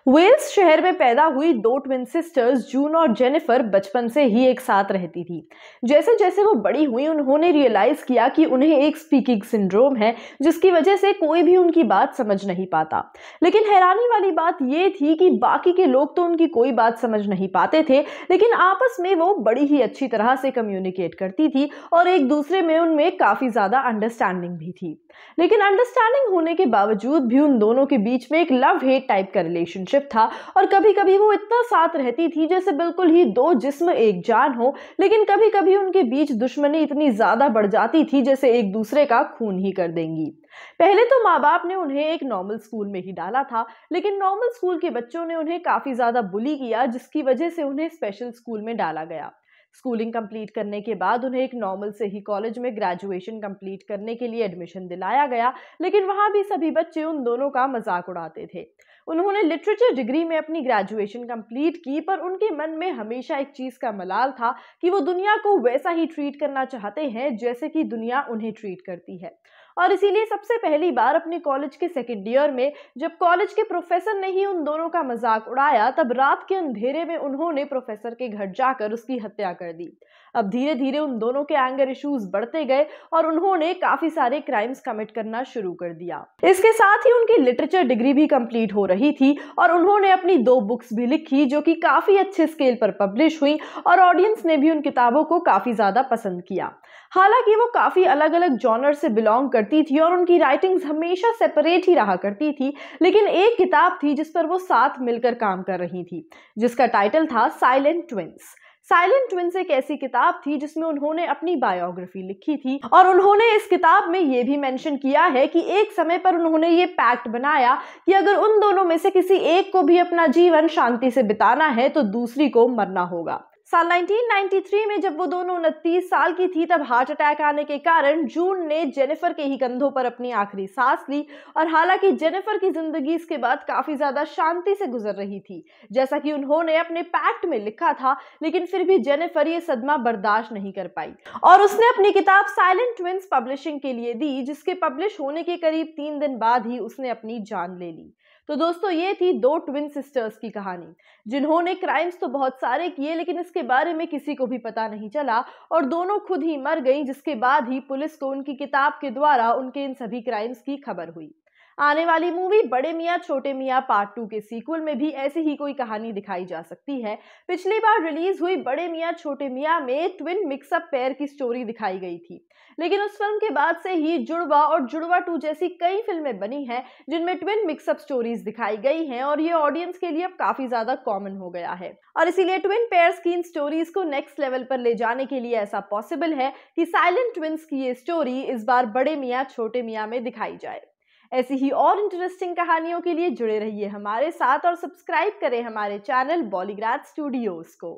Wales शहर में पैदा हुई दो ट्विन सिस्टर्स जून और जेनिफर बचपन से ही एक साथ रहती थी। जैसे जैसे वो बड़ी हुई उन्होंने रियलाइज किया कि उन्हें एक स्पीकिंग सिंड्रोम है, जिसकी वजह से कोई भी उनकी बात समझ नहीं पाता। लेकिन हैरानी वाली बात ये थी कि बाकी के लोग तो उनकी कोई बात समझ नहीं पाते थे, लेकिन आपस में वो बड़ी ही अच्छी तरह से कम्युनिकेट करती थी और एक दूसरे में उनमें काफी ज्यादा अंडरस्टैंडिंग भी थी। लेकिन अंडरस्टैंडिंग होने के बावजूद भी उन दोनों के बीच में एक लव हेट टाइप का रिलेशनशिप था और कभी कभी वो इतना साथ रहती थी जैसे बिल्कुल ही दो जिस्म एक जान हो। लेकिन कभी कभी उनके बीच दुश्मनी इतनी ज्यादा बढ़ जाती थी जैसे एक दूसरे का खून ही कर देंगी। पहले तो माँ बाप ने उन्हें एक नॉर्मल स्कूल में ही डाला था, लेकिन नॉर्मल स्कूल के बच्चों ने उन्हें काफी ज्यादा बुली किया, जिसकी वजह से उन्हें स्पेशल स्कूल में डाला गया। स्कूलिंग कंप्लीट करने के बाद उन्हें एक नॉर्मल से ही कॉलेज में ग्रेजुएशन कंप्लीट करने के लिए एडमिशन दिलाया गया, लेकिन वहां भी सभी बच्चे उन दोनों का मजाक उड़ाते थे। उन्होंने लिटरेचर डिग्री में अपनी ग्रेजुएशन कंप्लीट की, पर उनके मन में हमेशा एक चीज का मलाल था कि वो दुनिया को वैसा ही ट्रीट करना चाहते हैं जैसे कि दुनिया उन्हें ट्रीट करती है। और इसीलिए सबसे पहली बार अपने कॉलेज के सेकेंड ईयर में जब कॉलेज के प्रोफेसर ने ही उन दोनों का मजाक उड़ाया, तब रात के अंधेरे में उन्होंने प्रोफेसर के घर जाकर उसकी हत्या कर दी। अब धीरे धीरे उन दोनों के एंगर इश्यूज बढ़ते गए और उन्होंने काफी सारे क्राइम्स कमिट करना शुरू कर दिया। इसके साथ ही उनकी लिटरेचर डिग्री भी कंप्लीट हो रही थी और उन्होंने अपनी दो बुक्स भी लिखी जो कि काफी अच्छे स्केल पर पब्लिश हुई और ऑडियंस ने भी उन किताबों को काफी ज्यादा पसंद किया। हालांकि वो काफी अलग अलग जॉनर से बिलोंग करती थी और उनकी राइटिंग्स हमेशा सेपरेट ही रहा करती थी, लेकिन एक किताब थी जिस पर वो साथ मिलकर काम कर रही थी, जिसका टाइटल था साइलेंट ट्विंस। साइलेंट ट्विंस एक ऐसी किताब थी जिसमें उन्होंने अपनी बायोग्राफी लिखी थी और उन्होंने इस किताब में यह भी मेंशन किया है कि एक समय पर उन्होंने ये पैक्ट बनाया कि अगर उन दोनों में से किसी एक को भी अपना जीवन शांति से बिताना है तो दूसरी को मरना होगा। साल 1993 में जब वो दोनों 29 साल की थी, तब हार्ट अटैक आने के कारण जून ने जेनिफर के ही कंधों पर अपनी आखिरी सांस ली। और हालांकि जेनिफर की जिंदगी इसके बाद काफी ज्यादा शांति से गुजर रही थी, जैसा कि उन्होंने अपने पैक्ट में लिखा था, लेकिन फिर भी जेनिफर ये सदमा बर्दाश्त नहीं कर पाई और उसने अपनी किताब साइलेंट ट्विंस पब्लिशिंग के लिए दी, जिसके पब्लिश होने के करीब 3 दिन बाद ही उसने अपनी जान ले ली। तो दोस्तों, ये थी दो ट्विन सिस्टर्स की कहानी, जिन्होंने क्राइम्स तो बहुत सारे किए लेकिन इसके बारे में किसी को भी पता नहीं चला और दोनों खुद ही मर गईं, जिसके बाद ही पुलिस को उनकी किताब के द्वारा उनके इन सभी क्राइम्स की खबर हुई। आने वाली मूवी बड़े मियाँ छोटे मियाँ पार्ट 2 के सीक्वल में भी ऐसी ही कोई कहानी दिखाई जा सकती है। पिछली बार रिलीज हुई बड़े मियाँ छोटे मियाँ में ट्विन मिक्सअप पेयर की स्टोरी दिखाई गई थी, लेकिन उस फिल्म के बाद से ही जुड़वा और जुड़वा 2 जैसी कई फिल्में बनी हैं जिनमें ट्विन मिक्सअप स्टोरीज दिखाई गई हैं और ये ऑडियंस के लिए अब काफी ज्यादा कॉमन हो गया है। और इसीलिए ट्विन पेयर्स की इन स्टोरीज को नेक्स्ट लेवल पर ले जाने के लिए ऐसा पॉसिबल है कि साइलेंट ट्विंस की ये स्टोरी इस बार बड़े मियाँ छोटे मियाँ में दिखाई जाए। ऐसी ही और इंटरेस्टिंग कहानियों के लिए जुड़े रहिए हमारे साथ और सब्सक्राइब करें हमारे चैनल बॉलीग्राज स्टूडियोज को।